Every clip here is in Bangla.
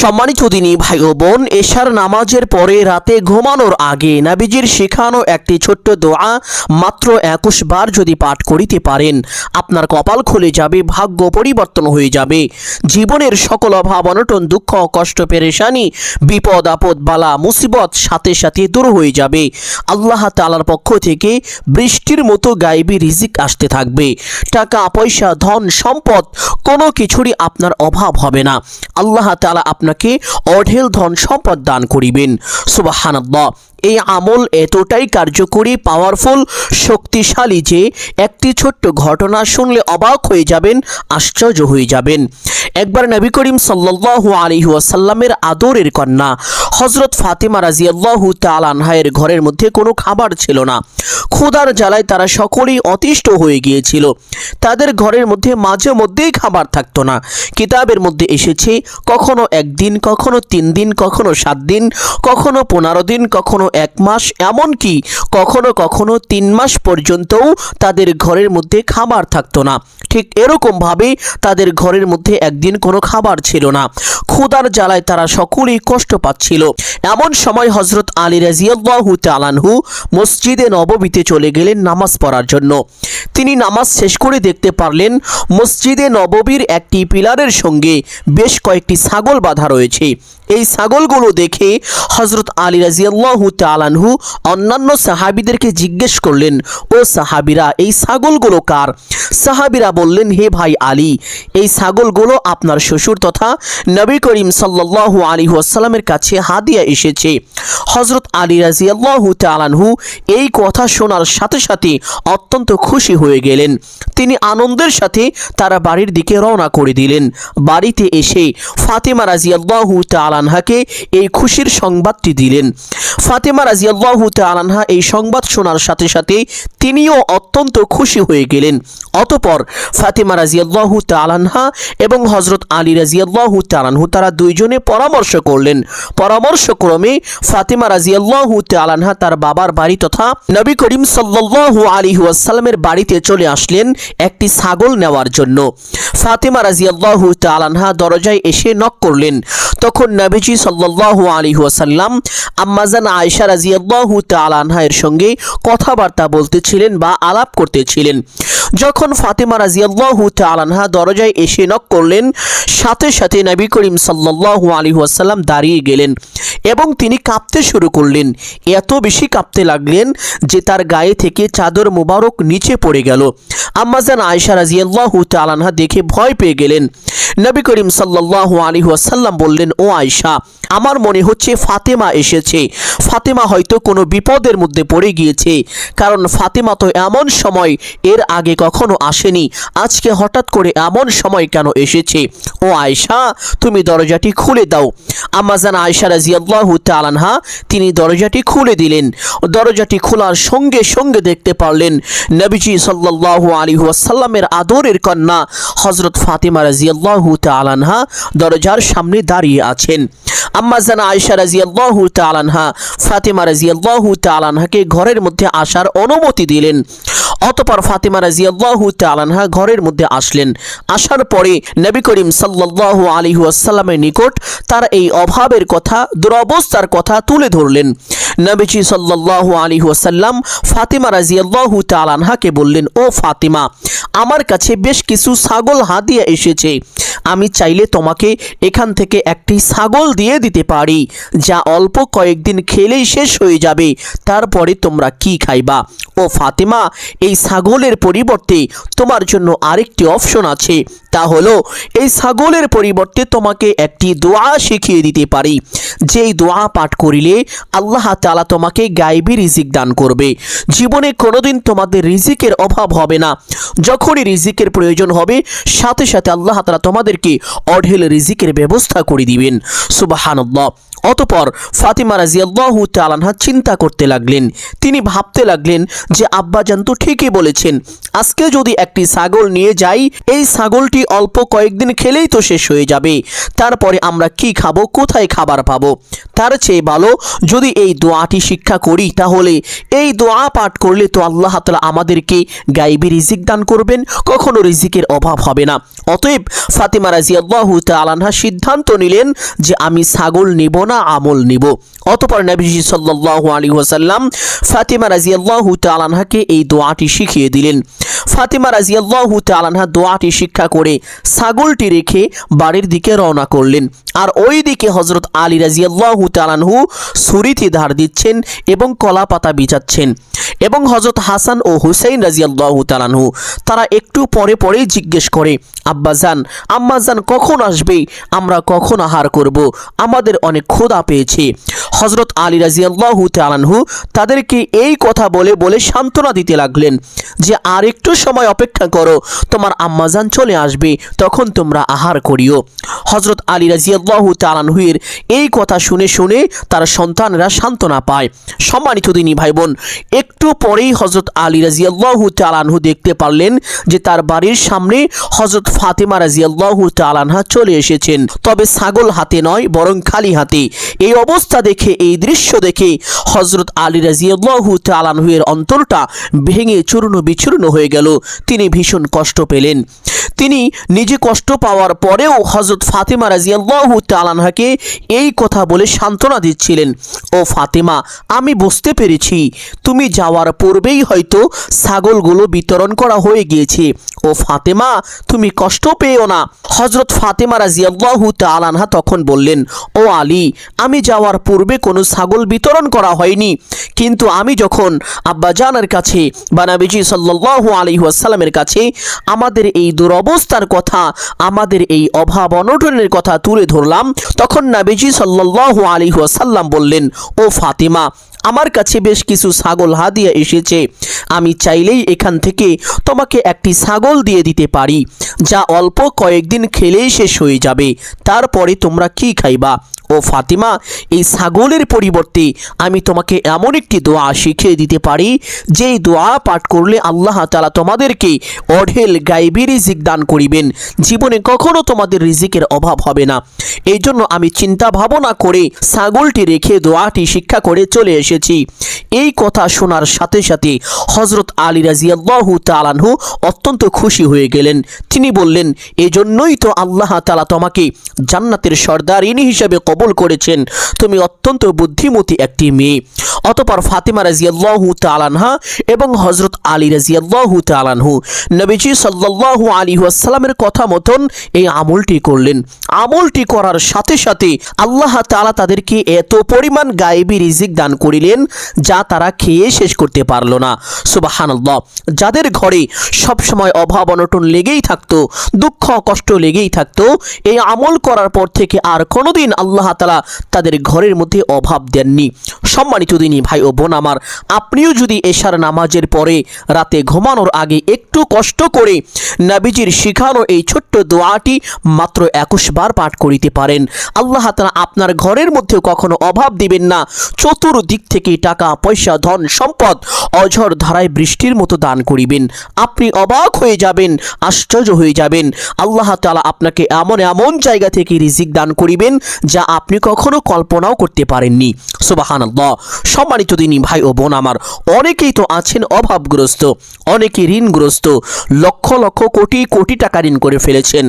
সম্মানিত দিনী ভাই ও বোন, এশার নামাজের পরে রাতে ঘুমানোর আগে নবীজির শেখানো একটি ছোট্ট দোয়া মাত্র 21 বার যদি পাঠ করিতে পারেন, আপনার কপাল খুলে যাবে, ভাগ্য পরিবর্তন হয়ে যাবে। জীবনের সকল অভাব অনটন, দুঃখ কষ্ট পেরেশানি, বিপদ আপদ বালা মুসিবত সাথে সাথে দূর হয়ে যাবে। আল্লাহ তাআলার পক্ষ থেকে বৃষ্টির মতো গায়েবী রিজিক আসতে থাকবে। টাকা পয়সা ধন সম্পদ কোনো কিছুরই আপনার অভাব হবে না। আল্লাহ তাআলা আপনাকে অঢেল ধন সম্পদ দান করিবেন। সুবহানাল্লাহ। এই আমল এতটাই কার্যকরী, পাওয়ারফুল, শক্তিশালী যে একটি ছোট্ট ঘটনা শুনলে অবাক হয়ে যাবেন, আশ্চর্য হয়ে যাবেন। একবার নবী করিম সাল্লাল্লাহু আলাইহি ওয়াসাল্লামের আদরের কন্যা হযরত ফাতেমা রাদিয়াল্লাহু তাআলা আনহার ঘরের মধ্যে কোনো খাবার ছিল না। ক্ষুধার জ্বালায় তারা সকলেই অতিষ্ঠ হয়ে গিয়েছিল। তাদের ঘরের মধ্যে মাঝে মধ্যেই খাবার থাকতো না। কিতাবের মধ্যে এসেছে কখনো একদিন, কখনো 3 দিন, কখনো 7 দিন, কখনো 15 দিন, কখনো 1 মাস, এমনকি কখনো কখনো 3 মাস পর্যন্তও তাদের ঘরের মধ্যে খাবার থাকতো না। ঠিক এরকমভাবে তাদের ঘরের মধ্যে একদিন কোনো খাবার ছিল না। ক্ষুধার জ্বালায় তারা সকলেই কষ্ট পাচ্ছিল। এমন সময় হযরত আলী রাদিয়াল্লাহু তাআলা আনহু মসজিদে নববীতে চলে গেলেন নামাজ পড়ার জন্য। তিনি নামাজ শেষ করে দেখতে পারলেন মসজিদে নববীর একটি পিলারের সঙ্গে বেশ কয়েকটি ছাগল বাঁধা রয়েছে। এই ছাগলগুলো দেখে হযরত আলী রাদিয়াল্লাহু তাআলা আনহু অন্যান্য সাহাবীদেরকে জিজ্ঞেস করলেন, ও সাহাবীরা, এই ছাগলগুলো কার? সাহাবীরা বললেন, হে ভাই আলী, এই ছাগলগুলো আপনার শ্বশুর তথা নবী করিম সাল্লাল্লাহু আলাইহি ওয়াসাল্লামের কাছে হাদিয়া এসেছে। হযরত আলী রাদিয়াল্লাহু তাআলা আনহু এই কথা শোনার সাথে সাথে অত্যন্ত খুশি হয়ে গেলেন। তিনি আনন্দের সাথে তারা বাড়ির দিকে রওনা করে দিলেন। বাড়িতে এসে ফাতেমা রাদিয়াল্লাহু তাআলা আনহাকে এই খুশির সংবাদটি দিলেন। ফাতেমা রাদিয়াল্লাহু তাআলা আনহা এই সংবাদ শোনার সাথে সাথে তিনিও অত্যন্ত খুশি হয়ে গেলেন। অতঃপর ফাতেমা রাদিয়াল্লাহু তাআলা আনহা এবং হযরত আলী রাদিয়াল্লাহু তাআলা আনহু তারা দুইজনে পরামর্শ করলেন। পরামর্শক্রমে ফাতেমা রাদিয়াল্লাহু তাআলা আনহা তার বাবার বাড়ি তথা নবী করিম সাল্লাল্লাহু আলাইহি ওয়াসাল্লামের বাড়িতে চলে আসলেন একটি ছাগল নেওয়ার জন্য। ফাতেমা রাদিয়াল্লাহু তাআলা আনহা দরজায় এসে নক করলেন। তখন নবীজি সাল্লাল্লাহু আলাইহি ওয়াসাল্লাম আম্মাজান আয়েশা রাদিয়াল্লাহু তাআলা আনহার সঙ্গে কথাবার্তা বলতেছিলেন বা আলাপ করতেছিলেন। যখন ফাতেমা রাদিয়াল্লাহু তাআলা আনহা দরজায় এসে নক করলেন, সাথে সাথে নবী করিম সাল্লাল্লাহু আলাইহি ওয়াসাল্লাম দাঁড়িয়ে গেলেন এবং তিনি কাঁপতে শুরু করলেন। এত বেশি কাঁপতে লাগলেন যে তার গায়ে থেকে চাদর মোবারক নিচে পড়ে গেল। আম্মাজান আয়েশা রাদিয়াল্লাহু তাআলা আনহা দেখে ভয় পেয়ে গেলেন। নবী করিম সাল্লাল্লাহু আলাইহি ওয়াসাল্লাম বললেন, ও আয়েশা, আমার মনে হচ্ছে ফাতেমা এসেছে। ফাতেমা হয়তো কোনো বিপদের মধ্যে পড়ে গিয়েছে, কারণ ফাতেমা তো এমন সময় এর আগে কখনো আসেনি, আজকে হঠাৎ করে এমন সময় কেন এসেছে? ও আয়েশা, তুমি দরজাটি খুলে দাও। আম্মাজান আয়েশা রাদিয়াল্লাহু তাআলা আনহা তিনি দরজাটি খুলে দিলেন। দরজাটি খোলার সঙ্গে সঙ্গে দেখতে পারলেন নবীজি সাল্লাল্লাহু আলাইহি ওয়াসাল্লামের আদরের কন্যা হযরত ফাতেমা রাদিয়াল্লাহু তাআলা আনহা দরজার সামনে দাঁড়িয়ে আছেন। আম্মাজান আয়েশা রাদিয়াল্লাহু তাআলা আনহা ফাতেমা রাদিয়াল্লাহু তাআলা আনহাকে ঘরের মধ্যে আসার অনুমতি দিলেন। অতঃপর ফাতেমা রাদিয়াল্লাহু তাআলা আনহা ঘরের মধ্যে আসলেন। আসার পরে নবী করিম সাল্লাল্লাহু আলাইহি ওয়াসাল্লামের নিকট তার এই অভাবের কথা, দুরবস্থার কথা তুলে ধরলেন। নবীজি সাল্লাল্লাহু আলাইহি ওয়াসাল্লাম ফাতেমা রাদিয়াল্লাহু তাআলা আনহাকে বললেন, ও ফাতেমা, আমার কাছে বেশ কিছু ছাগল হাদিয়া এসেছে। আমি চাইলে তোমাকে এখান থেকে একটি ছাগল দিয়ে দিতে পারি, যা অল্প কয়েকদিন খেলেই শেষ হয়ে যাবে। তারপরে তোমরা কি খাইবা? ও ফাতেমা, এই ছাগলের পরিবর্তে তোমার জন্য আরেকটি অপশন আছে। তা হলো, এই ছাগলের পরিবর্তে তোমাকে একটি দোয়া শিখিয়ে দিতে পারি, যেই দোয়া পাঠ করিলে আল্লাহ তাআলা তোমাকে গায়েবী রিজিক দান করবে। জীবনে কোনোদিন তোমাদের রিজিকের অভাব হবে না। যখনই রিজিকের প্রয়োজন হবে, সাথে সাথে আল্লাহ তাআলা তোমাদেরকে অঢেল রিজিকের ব্যবস্থা করে দিবেন। সুবহানাল্লাহ। অতঃপর ফাতিমা রাদিয়াল্লাহু তাআলা আনহা চিন্তা করতে লাগলেন। তিনি ভাবতে লাগলেন যে আব্বাজান তো ঠিকই বলেছেন, আজকে যদি একটি ছাগল নিয়ে যাই, এই ছাগলটি অল্প কয়েকদিন খেলেই তো শেষ হয়ে যাবে, তারপরে আমরা কি খাবো, কোথায় খাবার পাবো? তার চেয়ে ভালো যদি এই দোয়াটি শিক্ষা করি, তাহলে এই দোয়া পাঠ করলে তো আল্লাহ তাআলা আমাদেরকে গায়বী রিজিক দান করবেন, কখনো রিজিকের অভাব হবে না। অতএব ফাতিমা রাদিয়াল্লাহু তাআলা আনহা সিদ্ধান্ত নিলেন যে আমি ছাগল নিব না, আমল নিব। অতঃপর নবীজি সাল্লাল্লাহু আলাইহি ওয়াসাল্লাম ফাতিমা রাদিয়াল্লাহু তাআলা আনহাকে এই দোয়াটি শিখিয়ে দিলেন। ফাতিমা রাদিয়াল্লাহু তাআলা আনহা দোয়াটি শিক্ষা করে ছাগলটি রেখে বাড়ির দিকে রওনা করলেন। আর ওই দিকে হযরত আলী রাদিয়াল্লাহু তাআলা আনহু ছুরিতে ধার দিচ্ছেন এবং কলা পাতা বিছাচ্ছেন, এবং হযরত হাসান ও হুসাইন রাদিয়াল্লাহু তাআলা আনহু তারা একটু পরে পরেই জিজ্ঞেস করে, আব্বাজান আম্মাজান কখন আসবে, আমরা কখন আহার করব, আমাদের অনেক ক্ষুধা পেয়েছে। হযরত আলী রাদিয়াল্লাহু তাআলা আনহু তাদেরকে এই কথা বলে বলে সান্ত্বনা দিতে লাগলেন যে আর একটু সময় অপেক্ষা করো, তোমার আম্মাজান চলে আসবে, তখন তোমরা আহার করিও। হযরত আলী রাদিয়াল্লাহু তাআলা আনহুর এই কথা শুনে শুনে তার সন্তানরা সান্ত্বনা পায়। সম্মানিত দিনী ভাই বোন, একটু পরেই হযরত আলী রাদিয়াল্লাহু তাআলা আনহু দেখতে পারলেন যে তার বাড়ির সামনে হযরত ফাতিমা রাদিয়াল্লাহু তাআলা আনহা চলে এসেছেন, তবে ছাগল হাতে নয়, বরং খালি হাতে। এই অবস্থা দেখে, এই দৃশ্য দেখে হযরত আলী রাদিয়াল্লাহু তাআলা আনহুর অন্তরটা ভেঙে চূর্ণ বিচূর্ণ হয়ে গেল। তিনি ভীষণ কষ্ট পেলেন। তিনি নিজে কষ্ট পাওয়ার পরেও হযরত ফাতিমা রাদিয়াল্লাহু তাআলা আনহাকে এই কথা বলে সান্ত্বনা দিচ্ছিলেন, ও ফাতিমা, আমি বুঝতে পেরেছি তুমি যাওয়ার পূর্বেই হয়তো ছাগলগুলো বিতরণ করা হয়ে গিয়েছে। ও ফাতিমা, তুমি কষ্ট পেও না। হযরত ফাতিমা রাদিয়াল্লাহু তাআলা আনহা তখন বললেন, ও আলী, আমি যাওয়ার পূর্বে কোনো ছাগল বিতরণ করা হয়নি, কিন্তু আমি যখন আব্বাজানের কাছে বা নবীজি সাল্লাল্লাহু আলাইহি ওয়াসাল্লামের কাছে আমাদের এই দুরবস্থার কথা, আমাদের এই অভাব অনটনের কথা তুলে ধরলাম, তখন নবীজি সাল্লাল্লাহু আলাইহি ওয়াসাল্লাম বললেন, ও ফাতিমা, আমার কাছে বেশ কিছু ছাগল হাদিয়া এসেছে, আমি চাইলেই এখান থেকে তোমাকে একটি ছাগল দিয়ে দিতে পারি, যা অল্প কয়েকদিন খেলেই শেষ হয়ে যাবে, তারপরে তোমরা কি খাইবা? ও ফাতিমা, এই ছাগলের পরিবর্তে আমি তোমাকে এমন একটি দোয়া শিখিয়ে দিতে পারি, যেই দোয়া পাঠ করলে আল্লাহ তাআলা তোমাদেরকে অঢেল গায়বী রিজিক দান করিবেন, জীবনে কখনো তোমাদের রিজিকের অভাব হবে না। এই জন্য আমি চিন্তা ভাবনা করে ছাগলটি রেখে দোয়াটি শিক্ষা করে চলে এসেছি। এই কথা শোনার সাথে সাথে হযরত আলী রাদিয়াল্লাহু তাআলা আনহু অত্যন্ত খুশি হয়ে গেলেন। তিনি বললেন, এজন্যই তো আল্লাহ তাআলা তোমাকে জান্নাতের সর্দারিনী হিসেবে কবুল করেছেন, তুমি অত্যন্ত বুদ্ধিমতী একটি মেয়ে। অতঃপর ফাতিমা রাদিয়াল্লাহু তাআলা আনহা এবং হযরত আলী রাদিয়াল্লাহু তাআলা আনহু নবীজি সাল্লাল্লাহু আলাইহি ওয়াসাল্লামের কথা মতন এই আমলটি করলেন। আমলটি করার সাথে সাথে আল্লাহ তাআলা তাদেরকে এত পরিমাণ গায়বী রিজিক দান করিলেন, যা তারা খেয়ে শেষ করতে পারল না। সুবহানাল্লাহ। যাদের ঘরে সবসময় অভাব অনটন লেগেই থাকতো, দুঃখ কষ্ট লেগেই থাকতো, এই আমল করার পর থেকে আর কোনোদিন আল্লাহ তাআলা তাদের ঘরের মধ্যে অভাব দেননি। সম্মানিত দিনী ভাই ও বোন আমার, আপনিও যদি এশার নামাজের পরে রাতে ঘুমানোর আগে একটু কষ্ট করে নবীজির শিখানো এই ছোট্ট দোয়াটি মাত্র 21 বার পাঠ করিতে পারেন, আল্লাহ তাআলা আপনার ঘরের মধ্যে কখনো অভাব দিবেন না। চতুর্দিক থেকে টাকা পয়সা ধন সম্পদ অঝড় ধারায় বৃষ্টির মতো দান করিবেন। আপনি অবাক হয়ে যাবেন, আশ্চর্য হয়ে যাবেন। আল্লাহ তাআলা আপনাকে এমন এমন জায়গা থেকে রিজিক দান করিবেন, যা আপনি কখনো কল্পনাও করতে পারেননি। সুবহানাল্লাহ। সম্মানিত দিনী ভাই ও বোন আমার, অনেকেই তো আছেন অভাবগ্রস্ত, অনেকে ঋণগ্রস্ত, লক্ষ লক্ষ কোটি কোটি টাকা ঋণ করে ফেলেছেন,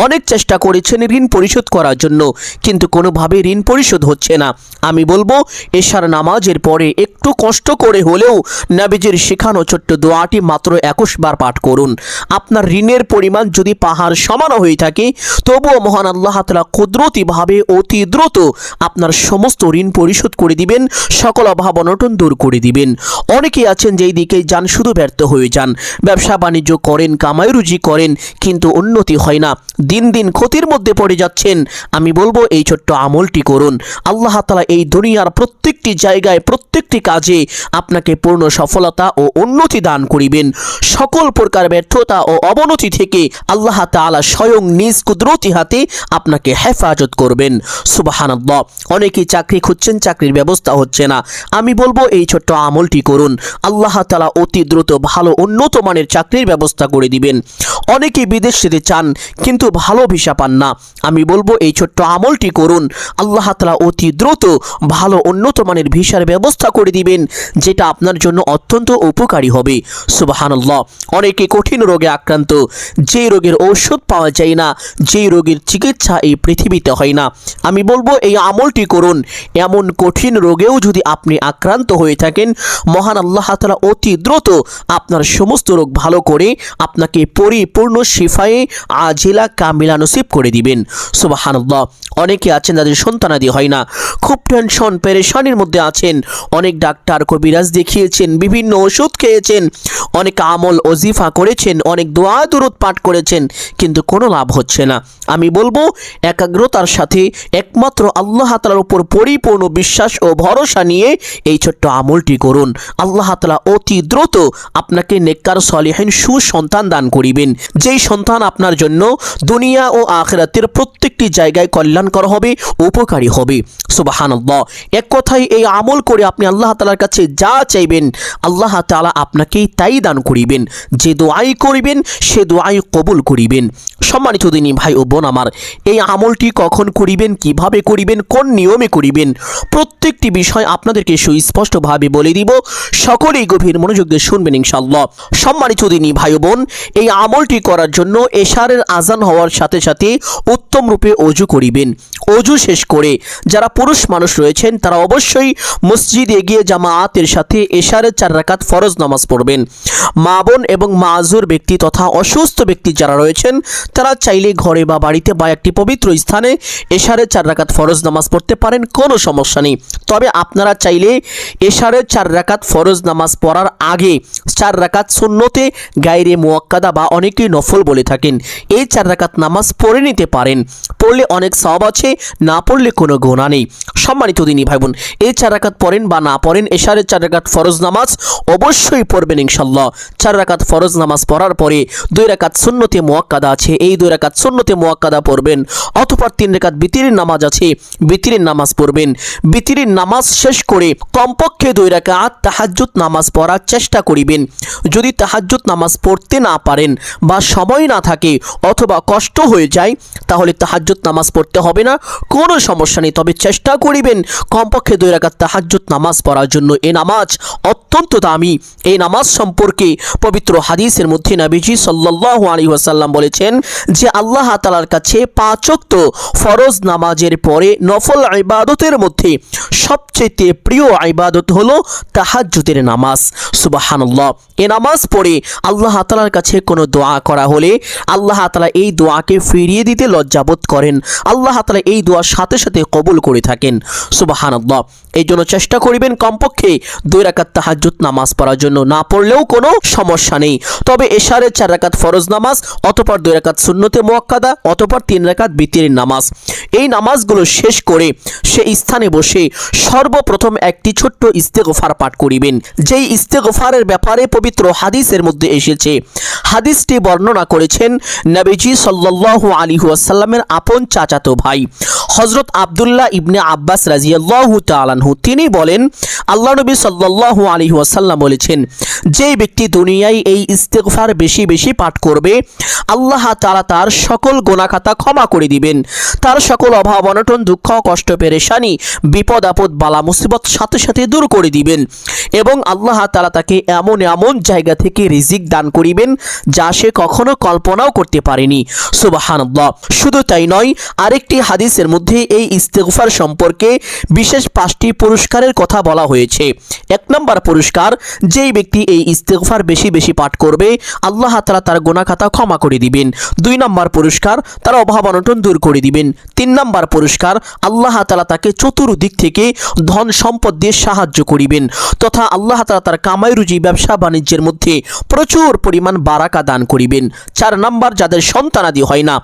অনেক চেষ্টা করেছেন ঋণ পরিশোধ করার জন্য, কিন্তু কোনোভাবে ঋণ পরিশোধ হচ্ছে না। আমি বলবো এশার নামাজের পরে একটু কষ্ট করে হলেও নবীজির শেখানো ছোট্ট দোয়াটি মাত্র 21 বার পাঠ করুন। আপনার ঋণের পরিমাণ যদি পাহাড় সমান হয়ে থাকে, তবুও মহান আল্লাহ তাআলা কুদরতিভাবে অতি দ্রুত আপনার সমস্ত ঋণ পরিশোধ করে দিবেন, সকল অভাব অনটন দূর করে দিবেন। অনেকেই আছেন যেই দিকে যান শুধু ব্যর্থ হয়ে যান, ব্যবসা বাণিজ্য করেন, কামাই রুজি করেন, কিন্তু উন্নতি হয় না, দিন দিন ক্ষতির মধ্যে পড়ে যাচ্ছেন। আমি বলবো এই ছোট্ট আমলটি করুন। আল্লাহ তাআলা এই দুনিয়ার প্রত্যেকটি জায়গায় দুনিয়ায় প্রত্যেকটি কাজে আপনাকে পূর্ণ সফলতা ও উন্নতি দান করিবেন। সকল প্রকার ব্যর্থতা ও অবনতি থেকে আল্লাহ তাআলা স্বয়ং নিজ কুদরতি হাতে আপনাকে হেফাজত করবেন। সুবহানাল্লাহ। অনেকেই চাকরি খুঁজছেন, চাকরির ব্যবস্থা হচ্ছে না। আমি বলবো এই ছোট্ট আমলটি করুন, আল্লাহ তাআলা অতি দ্রুত ভালো উন্নত মানের চাকরির ব্যবস্থা করে দিবেন। অনেকে বিদেশ যেতে চান কিন্তু ভালো ভিসা পান না। আমি বলবো এই ছোট্ট আমলটি করুন, আল্লাহ তাআলা অতি দ্রুত ভালো উন্নত মানের ভিসার ব্যবস্থা করে দিবেন, যেটা আপনার জন্য অত্যন্ত উপকারী হবে। সুবহানাল্লাহ। অনেকে কঠিন রোগে আক্রান্ত, যে রোগের ঔষধ পাওয়া যায় না, যে রোগের চিকিৎসা এই পৃথিবীতে হয় না। আমি বলবো এই আমলটি করুন। এমন কঠিন রোগেও যদি আপনি আক্রান্ত হয়ে থাকেন, মহান আল্লাহ তাআলা অতি দ্রুত আপনার সমস্ত রোগ ভালো করে আপনাকে পরিপূর্ণ শিফায়ে আজিলা কামিলা নসিব করে দিবেন। সুবহানাল্লাহ। অনেকে আছেন যাদের সন্তানাদি হয় না, খুব টেনশন পেরেশানির মধ্যে আছেন। অনেক ডাক্তার কবিরাজ দেখিয়েছেন, বিভিন্ন ওষুধ খেয়েছেন, অনেক আমল ওজিফা করেছেন, অনেক দোয়া দুরূদ পাঠ করেছেন, কিন্তু কোনো লাভ হচ্ছে না। আমি বলবো একাগ্রতার সাথে একমাত্র আল্লাহ তাআলার উপর পরিপূর্ণ বিশ্বাস ও ভরসা নিয়ে এই ছোট্ট আমলটি করুন। আল্লাহ তাআলা অতি দ্রুত আপনাকে নেককার সলিহিন সুসন্তান দান করিবেন, যেই সন্তান আপনার জন্য দুনিয়া ও আখিরাতের প্রত্যেকটি জায়গায় কল্যাণকর হবে, উপকারী হবে। সুবহানাল্লাহ। এক কথায় এই আমল করে আপনি আল্লাহ তাআলার কাছে যা চাইবেন, আল্লাহ তাআলা আপনাকেই তাই দান করিবেন। যে দোয়াই করিবেন সে দোয়াই কবুল করিবেন। সম্মানিত দিনী ভাই ও বোন আমার, এই আমলটি কখন করিবেন, কিভাবে করিবেন, কোন নিয়মে করিবেন, প্রত্যেকটি বিষয় আপনাদেরকে সুস্পষ্টভাবে বলে দিব। সকলেই গভীর মনোযোগ দিয়ে শুনবেন ইনশাআল্লাহ। সম্মানিত দিনী ভাই ও বোন, এই আমলটি করার জন্য এশারের আজান হওয়ার সাথে সাথে উত্তম রূপে ওযু করিবেন। ওযু শেষ করে যারা পুরুষ মানুষ রয়েছেন তারা অবশ্যই মসজিদে গিয়ে জামাআতের সাথে এশারের 4 রাকাত ফরজ নামাজ পড়বেন। মা বোন এবং মাজুর ব্যক্তি তথা অসুস্থ ব্যক্তি যারা রয়েছেন তারা চাইলে ঘরে বা বাড়িতে বা একটি পবিত্র স্থানে এশারের 4 রাকাত ফরজ নামাজ পড়তে পারেন, কোনো সমস্যা নেই। তবে আপনারা চাইলে এশারের 4 রাকাত ফরজ নামাজ পড়ার আগে 4 রাকাত সুন্নতে গায়রে মুআক্কাদা বা অনেকেই নফল বলে থাকেন, এই 4 রাকাত নামাজ পড়ে নিতে পারেন। পড়লে অনেক সওয়াব আছে, না পড়লে কোনো গুনাহ নেই। সম্মানিত দিনী ভাই বোন, এই 4 রাকাত পড়েন বা না পড়েন, এশারের 4 রাকাত ফরজ নামাজ অবশ্যই পড়বেন ইনশাআল্লাহ। 4 রাকাত ফরজ নামাজ পড়ার পরে 2 রাকাত সুন্নতে মুআক্কাদা আছে, এই 2 রাকাত সুন্নতে মুআক্কাদা পড়বেন। অতঃপর 3 রাকাত বিতিরের নামাজ আছে, বিতিরের নামাজ পড়বেন। বিতিরের নামাজ শেষ করে কমপক্ষে 2 রাকাত তাহাজ্জুদ নামাজ পড়ার চেষ্টা করিবেন। যদি তাহাজ্জুদ নামাজ পড়তে না পারেন বা সময় না থাকে অথবা কষ্ট হয়ে যায়, তাহলে তাহাজ্জুদ নামাজ পড়তে হবে না, কোনো সমস্যা নেই। তবে চেষ্টা করিবেন কমপক্ষে 2 রাকাত তাহাজ্জুদ নামাজ পড়ার জন্য। এই নামাজ অত্যন্ত দামি। এই নামাজ সম্পর্কে পবিত্র হাদিসের মধ্যে নবীজি সাল্লাল্লাহু আলাইহি ওয়াসাল্লাম বলেছেন যে আল্লাহ তাআলার কাছে 5 ওয়াক্ত ফরজ নামাজের পরে নফল ইবাদতের মধ্যে সবচেয়ে প্রিয় ইবাদত হলো তাহাজ্জুদের নামাজ। সুবহানাল্লাহ। এই নামাজ পড়ে আল্লাহ তাআলার কাছে কোনো দোয়া করা হলে আল্লাহ তাআলা এই দোয়াকে ফিরিয়ে দিতে লজ্জাবোধ করেন। আল্লাহ তাআলা এই দোয়া সাথে সাথে কবুল করে থাকেন। সুবহানাল্লাহ। এই জন্য চেষ্টা করিবেন কমপক্ষে 2 রাকাত তাহাজ্জুদ নামাজ পড়ার জন্য, না পড়লেও কোনো সমস্যা নেই। তবে এশারের 4 রাকাত ফরজ নামাজ, অতঃপর 2 রাকাত সুন্নতে মুআক্কাদা, অতঃপর 3 রাকাত বিতিরের নামাজ, এই নামাজগুলো শেষ করে সেই স্থানে বসে সর্বপ্রথম একটি ছোট্ট ইস্তেগফার পাঠ করিবেন। যেই ইস্তেগফারের ব্যাপারে পবিত্র হাদিসের মধ্যে এসেছে, হাদিসটি বর্ণনা করেছেন নবীজি সাল্লাল্লাহু আলাইহি ওয়াসাল্লামের আপন চাচাতো ভাই হযরত আব্দুল্লাহ ইবনে আব্বাস রাদিয়াল্লাহু তাআলা আনহু। তিনি বলেন আল্লাহ নবী সাল্লাল্লাহু আলাইহি ওয়াসাল্লাম বলেছেন, যে ব্যক্তি দুনিয়ায় এই ইস্তেগফার বেশি বেশি পাঠ করবে, আল্লাহ তাআলা তার সকল গুনাহ খাতা ক্ষমা করে দিবেন, তার সকল অভাব অনটন দুঃখ কষ্ট পেরেশানি বিপদ আপদ বালা মুসিবত সাথে সাথে দূর করে দিবেন এবং আল্লাহ তাআলা তাকে এমন এমন জায়গা থেকে রিজিক দান করিবেন যা সে কখনো কল্পনাও করতে পারেনি। সুবহানাল্লাহ। শুধু তাই নয়, আরেকটি হাদিসের মধ্যে এই ইস্তেগফার সম্পর্কে বিশেষ 5টি পুরস্কারের কথা বলা হয়েছে। 1 নম্বর পুরস্কার, যেই ব্যক্তি এই ইস্তেগফার বেশি বেশি পাঠ করবে আল্লাহ তাআলা তার গুনাহ খাতা ক্ষমা করে দিবেন। 2 নম্বর পুরস্কার, তার অভাব অনটন দূর করে দিবেন। 3 নম্বর পুরস্কার, আল্লাহ তাআলা তাকে চতুর্দিক থেকে ধন সম্পদ দিয়ে সাহায্য করিবেন তথা আল্লাহ তাআলা তার কামাই রুজি ব্যবসা বাণিজ্যের মধ্যে প্রচুর পরিমাণ বারাকা দান করিবেন। করিবেন। 4 নাম্বার, যাদের সন্তানাদি হয় না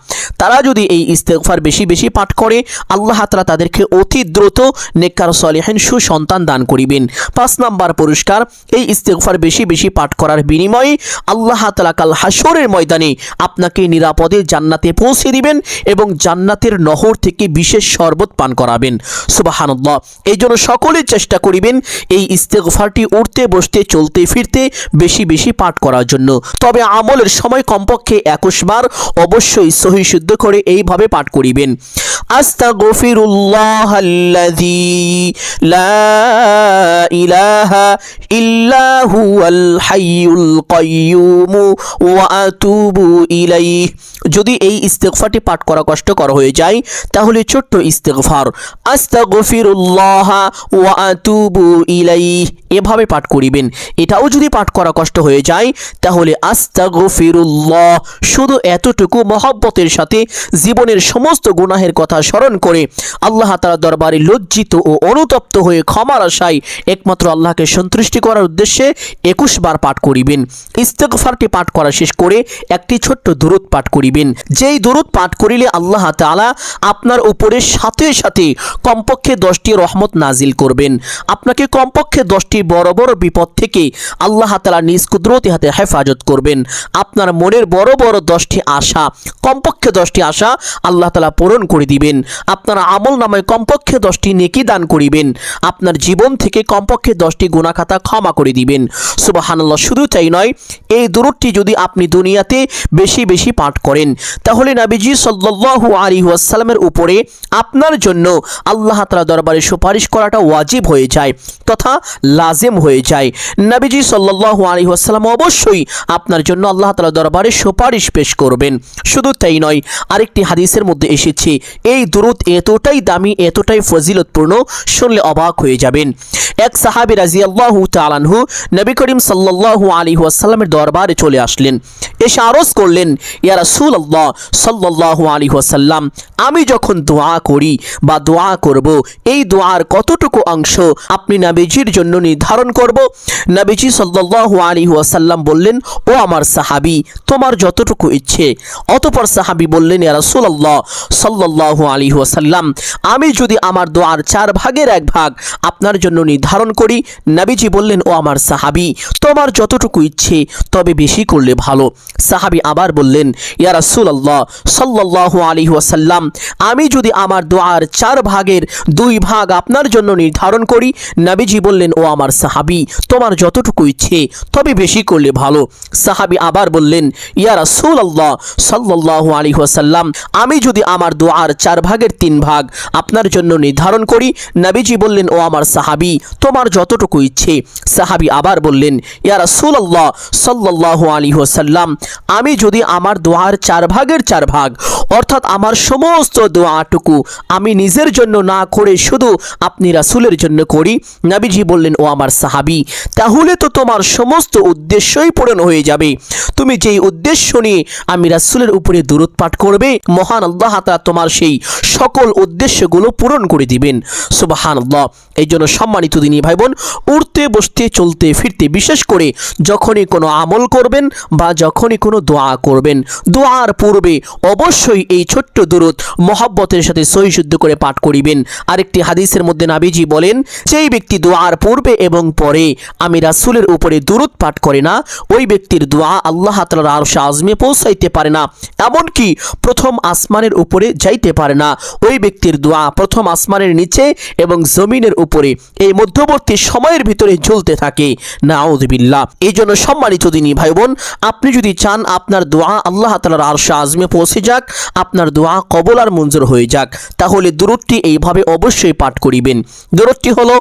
তারা যদি এই ইস্তেগফার বেশি বেশি পাঠ করে আল্লাহ তাআলা তাদেরকে অতি দ্রুত নেককার সলিহিন সুসন্তান দান করিবেন। 5 নাম্বার পুরস্কার, এই ইস্তেগফার বেশি বেশি পাঠ করার বিনিময়ে আল্লাহ তাআলা কাল হাসরের ময়দানে আপনাকে নিরাপদে জান্নাতে পৌঁছে দিবেন এবং জান্নাতের নহর থেকে বিশেষ শরবত পান করাবেন। সুবহানাল্লাহ। এই জন্য সকলেই চেষ্টা করিবেন এই ইস্তেগফারটি উঠতে বসতে চলতে ফিরতে বেশি বেশি পাঠ করার জন্য। তবে আমলের সময় কমপক্ষে 21 বার অবশ্যই সহি শুদ্ধ করে এইভাবে পাঠ করিবেন। আস্তাগফিরুল্লাহাল্লাযী লা ইলাহা ইল্লা হুয়াল হাইয়ুল কাইয়্যুম ওয়া আতুবু ইলাইহি। যদি এই ইস্তেগফারটি পাঠ করা কষ্টকর হয়ে যায় তাহলে ছোট্ট ইস্তেগফার আস্তাগফিরুল্লাহ ওয়া আতুবু ইলাইহি এভাবে পাঠ করিবেন। এটাও যদি পাঠ করা কষ্ট হয়ে যায় তাহলে আস্তাগফিরুল্লাহ শুধু এতটুকু মহব্বতের সাথে জীবনের সমস্ত গুনাহের কথা স্মরণ করে আল্লাহ তাআলার দরবারে লজ্জিত ও অনুতপ্ত হয়ে ক্ষমার আশায় একমাত্র আল্লাহকে সন্তুষ্টি করার উদ্দেশ্যে 21 বার পাঠ করিবেন। ইস্তেগফারটি পাঠ করা শেষ করে একটি ছোট্ট দুরূদ পাঠ করিবেন। যেই দুরূদ পাঠ করিলে আল্লাহ তাআলা আপনার উপরে সাথে সাথে কমপক্ষে 10টি রহমত নাজিল করবেন। আপনাকে কমপক্ষে 10টি বড় বড় বিপদ থেকে আল্লাহ তাআলা নিজ কুদরতি হাতে হেফাজত করবেন। আপনার মনের বড় বড় 10টি আশা, কমপক্ষে 10টি আশা আল্লাহ তাআলা পূরণ করে দিবেন। আপনার আমল নামায় কমপক্ষে 10টি নেকি দান করিবেন। আপনার জীবন থেকে কমপক্ষে 10টি গুনাহ খাতা ক্ষমা করে দিবেন। সুবহানাল্লাহ। শুধু তাই নয়, এই দুরূদটি যদি আপনি দুনিয়াতে বেশি বেশি পাঠ করেন তাহলে নবীজি সাল্লাল্লাহু আলাইহি ওয়াসাল্লামের উপরে আপনার জন্য আল্লাহ তাআলা দরবারে সুপারিশ করাটা ওয়াজিব হয়ে যায় তথা লাজিম হয়ে যায়। নবীজি সাল্লাল্লাহু আলাইহি ওয়াসাল্লাম অবশ্যই আপনার জন্য আল্লাহ তাআলা দরবারে সুপারিশ পেশ করবেন। শুধু তাই নয়, আরেকটি হাদিসের মধ্যে এসেছে এই দুরূদ এতটাই দামি এতটাই ফজিলতপূর্ণ, শুনলে অবাক হয়ে যাবেন। এক সাহাবী রাদিয়াল্লাহু তাআলা আনহু নবী করিম সাল্লাল্লাহু আলাইহি ওয়াসাল্লামের দরবারে চলে আসলেন। এসে আরজ করলেন, ইয়া রাসূলুল্লাহ সাল্লাল্লাহু আলাইহি ওয়াসাল্লাম, আমি যখন দোয়া করি বা দোয়া করব এই দোয়ার কতটুকু অংশ আপনি নবীজির জন্য নির্ধারণ করব? নবীজি সাল্লাল্লাহু আলাইহি ওয়াসাল্লাম বললেন, ও আমার সাহাবী, তোমার যতটুকু ইচ্ছে। অতঃপর সাহাবী বললেন, ইয়া রাসূলুল্লাহ সাল্লাল্লাহু আলাইহি ওয়াসাল্লাম, আমি যদি আমার দোয়ার 4 ভাগের 1 ভাগ আপনার জন্য নির্ধারণ করি? নবীজি বললেন, ও আমার সাহাবী, তোমার যতটুকু ইচ্ছে, তবে বেশি করলে ভালো। সাহাবী আবার বললেন, ইয়া রাসূলুল্লাহ সাল্লাল্লাহু আলাইহি ওয়াসাল্লাম, আমি যদি আমার দোয়ার 4 ভাগের 2 ভাগ আপনার জন্য নির্ধারণ করি? নবীজি বললেন, ও আমার সাহাবী, তোমার যতটুকু ইচ্ছে, তবে বেশি করলে ভালো। সাহাবী আবার বললেন, ইয়া রাসূলুল্লাহ সাল্লাল্লাহু আলাইহি ওয়াসাল্লাম, আমি যদি আমার দোয়ার 4 ভাগের 3 ভাগ আপনার জন্য নির্ধারণ করি? নবীজি বললেন, ও আমার সাহাবী, তোমার যতটুকু ইচ্ছে। সাহাবী আবার বললেন, ইয়া রাসূলুল্লাহ সাল্লাল্লাহু আলাইহি ওয়াসাল্লাম, আমি যদি আমার দোয়ার 4 ভাগের 4 ভাগ অর্থাৎ আমার সমস্ত দোয়াটুকু আমি নিজের জন্য না করে শুধু আপনি রাসূলের জন্য করি? নবীজি বললেন, ও আমার সাহাবী, তাহলে তো তোমার সমস্ত উদ্দেশ্যই পূরণ হয়ে যাবে। তুমি যেই উদ্দেশ্য নিয়ে আমি রাসূলের উপরে দুরূদ পাঠ করবে, মহান আল্লাহ তাআলা তোমার সেই সকল উদ্দেশ্যগুলো পূরণ করে দিবেন। সুবহানাল্লাহ। এই জন্য সম্মানিত দিনী ভাই বোন, উঠতে বসতে চলতে ফিরতে বিশেষ করে যখনই কোনো আমল করবেন বা যখনই কোনো দোয়া করবেন, দোয়ার পূর্বে অবশ্যই এই ছোট্ট দুরূদ মহব্বতের সাথে সহি শুদ্ধ করে পাঠ করিবেন। আরেকটি হাদিসের মধ্যে নবীজি বলেন, যেই ব্যক্তি দোয়ার পূর্বে এবং পরে আমি রাসূলের উপরে দুরূদ পাঠ করে না, ওই ব্যক্তির দোয়া আল্লাহ তাআলার আরশে আযমে পৌঁছাইতে পারে না, এমনকি প্রথম আসমানের উপরে যাইতে পারে না। ওই ব্যক্তির দোয়া প্রথম আসমানের নিচে এবং জমিনের উপরে এই মধ্যবর্তী সময়ের ভিতরে ঝুলতে থাকে। নাউযুবিল্লাহ। এই জন্য সম্মানিত দিনী ভাই বোন, আপনি যদি চান আপনার দোয়া আল্লাহ তাআলার আরশে আযমে পৌঁছে যাক, আপনার দোয়া কবুল আর মঞ্জুর হয়ে যাক, তাহলে দুরূদটি এইভাবে অবশ্যই পাঠ করিবেন। দুরূদটি হলো,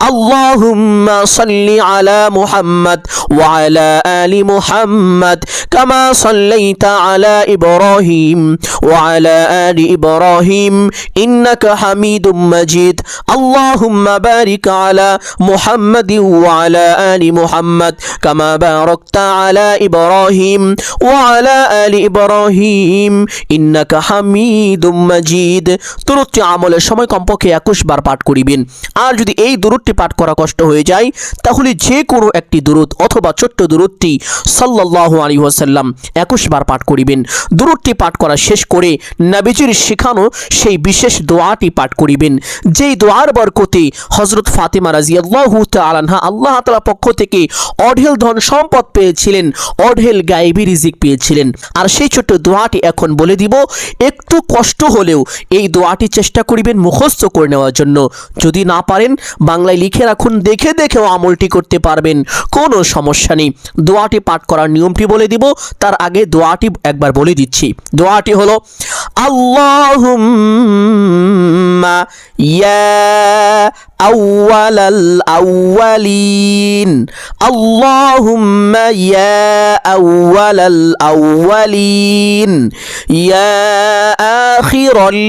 আল্লাহুম্মা সাল্লি আলা মুহাম্মদ ওয়া আলা আলি মুহাম্মদ কামা সাল্লাইতা আলা ইব্রাহিম ওয়া আলা আলি ইব্রাহিম ইব্রাহিম ইন্নাকা হামিদুম মাজিদ আল্লাহুম্মা বারিক আলা মুহাম্মাদিন ওয়া আলা আলি মুহাম্মাদ কামা বারাকতা আলা ইব্রাহিম ওয়া আলা আলি ইব্রাহিম ইন্নাকা হামিদুম মাজিদ। দুরূদটি আমলের সময় কমপক্ষে 21 বার পাঠ করিবেন। আর যদি এই দুরূদটি পাঠ করা কষ্ট হয়ে যায় তাহলে যে কোনো একটি দুরূদ অথবা ছোট্ট দুরূদটি সাল্লাল্লাহু আলাইহি ওয়াসাল্লাম 21 বার পাঠ করিবেন। দুরূদটি পাঠ করা শেষ করে নবীজির শেখানো সেই বিশেষ দোয়াটি পাঠ করিবেন, যেই দোয়ার বরকতে হযরত ফাতিমা রাদিয়াল্লাহু তাআলা আনহা আল্লাহ তাআলার পক্ষ থেকে অঢেল ধন সম্পদ পেয়েছিলেন, অঢেল গায়েবী রিজিক পেয়েছিলেন। আর সেই ছোট্ট দোয়াটি এখন বলে দিব। একটু কষ্ট হলেও এই দোয়াটি চেষ্টা করিবেন মুখস্থ করে নেওয়ার জন্য। যদি না পারেন বাংলায় লিখে রাখুন, দেখে দেখেও আমলটি করতে পারবেন, কোনো সমস্যা নেই। দোয়াটি পাঠ করার নিয়মটি বলে দিব, তার আগে দোয়াটি একবার বলে দিচ্ছি। দোয়াটি হলো আল্লাহুম্মা ইয়া আউয়ালাল আউয়ালিন আল্লাহুম্মা ইয়া আউয়ালাল আউয়ালিন ইয়া আখিরাল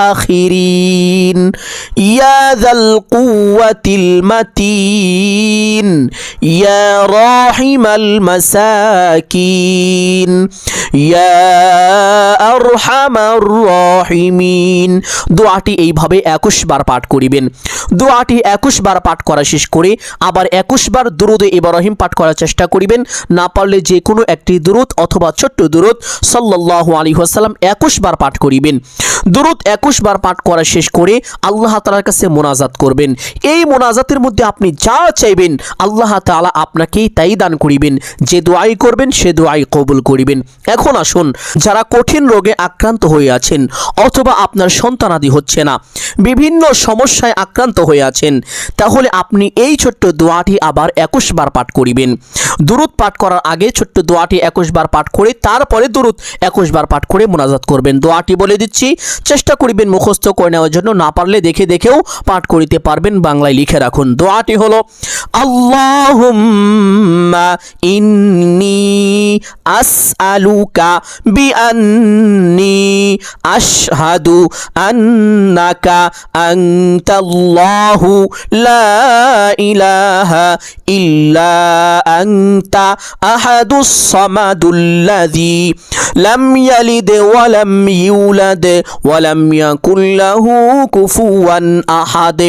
আখিরিন ইয়া যাল কুওয়াতিল মাতিন ইয়া রাহিমাল মাসাকিন ইয়া আরহামার রাহিমিন। দোয়াটি এইভাবে 21 বার পাঠ করিবেন। দোয়াটি 21 বার পাঠ করা শেষ করে আবার 21 বার দুরূদে ইব্রাহিম পাঠ করার চেষ্টা করিবেন। না পারলে যে কোনো একটি দুরূদ অথবা ছোট্ট দুরূদ সাল্লাল্লাহু আলাইহি ওয়াসাল্লাম 21 বার পাঠ করিবেন। দুরূদ 21 বার পাঠ করা শেষ করে আল্লাহ তাআলার কাছে মোনাজাত করবেন। এই মোনাজাতের মধ্যে আপনি যা চাইবেন আল্লাহ তাআলা আপনাকে তাই দান করিবেন। যে দোয়াই করবেন সে দোয়াই কবুল করিবেন। এখন আসুন, যারা কঠিন রোগে আক্রান্ত হয়ে আছেন অথবা আপনার সন্তানাদি হচ্ছে না, বিভিন্ন সমস্যায় আক্রান্ত হয়ে আছেন, তাহলে আপনি এই ছোট্ট দোয়াটি আবার 21 বার পাঠ করিবেন। দুরূদ পাঠ করার আগে ছোট্ট দোয়াটি 21 বার পাঠ করে তারপরে দুরূদ 21 বার পাঠ করে মোনাজাত করবেন। দোয়াটি বলে দিচ্ছি, চেষ্টা করিবেন মুখস্থ করে নেওয়ার জন্য, না পারলে দেখে দেখেও পাঠ করিতে পারবেন। বাংলায় লিখে রাখুন। দোয়াটি হলো আল্লাহুম্মা ইন্নী আসআলুকা বিআন্নী আশহাদু আন্নাকা আনতাল্লাহু লা ইলাহা ইল্লা আনতা আহাদুস সামাদুল্লাযী লাম ইয়ালিদ ওয়া লাম ইউলাদ ওয়া লাম ইয়াকুল লাহু কুফুয়ান আহাদ।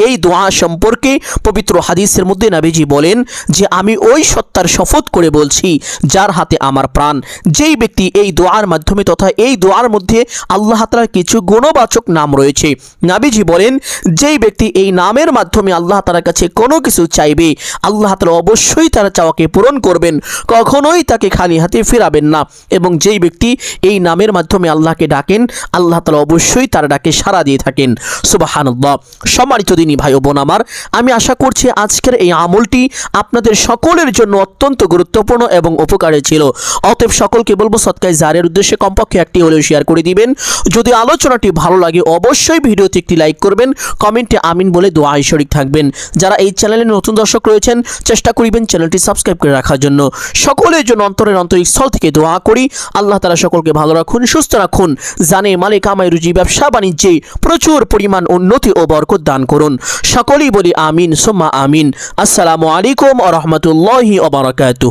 এই দোয়া সম্পর্কে পবিত্র হাদিসের মধ্যে নবীজি বলেন যে আমি ওই সত্তার শপথ করে বলছি যার হাতে আমার প্রাণ, যেই ব্যক্তি এই দোয়ার মাধ্যমে তথা এই দোয়ার মধ্যে আল্লাহ তাআলার কিছু গুণবাচক নাম রয়েছে, নবীজি বলেন যেই ব্যক্তি এই নামের মাধ্যমে আল্লাহ তাআলার কাছে কোনো কিছু চাইবে আল্লাহ তাআলা অবশ্যই তার চাওয়াকে পূরণ করবেন, কখনোই তাকে খালি হাতে ফেরাবেন না। এবং যেই ব্যক্তি এই নামের মাধ্যমে আল্লাহকে ডাকেন আল্লাহ তাআলা অবশ্যই তার ডাকে সাড়া দিয়ে থাকেন। সুবহানাল্লাহ। সম্মানিত দিনী ভাই ও বোন আমার, আমি আশা করছি আজকের এই আমলটি আপনাদের সকলের জন্য অত্যন্ত গুরুত্বপূর্ণ এবং উপকারী ছিল। অতএব সকলকে বলবো সদকায়ে জারিয়ার উদ্দেশ্যে কমপক্ষে একটি হলেও শেয়ার করে দিবেন। যদি আলোচনাটি ভালো লাগে অবশ্যই ভিডিওতে একটি লাইক করবেন, কমেন্টে আমিন বলে দোয়ায় শরীক থাকবেন। যারা এই চ্যানেলে নতুন দর্শক রয়েছেন চেষ্টা করিবেন চ্যানেলটি সাবস্ক্রাইব করে রাখার জন্য। সকলের জন্য অন্তরের আন্তরিক স্থল থেকে দোয়া করি আল্লাহ তাআলা সকলকে ভালো রাখুন, সুস্থ রাখুন, জানে মালে কামাই রুজি ব্যবসা বাণিজ্যে প্রচুর পরিমাণ উন্নতি ও বরকত দান করুন। সকলেই বলি আমিন সুম্মা আমিন। আসসালামু আলাইকুম ওয়া রাহমাতুল্লাহি ওয়া বারাকাতুহু।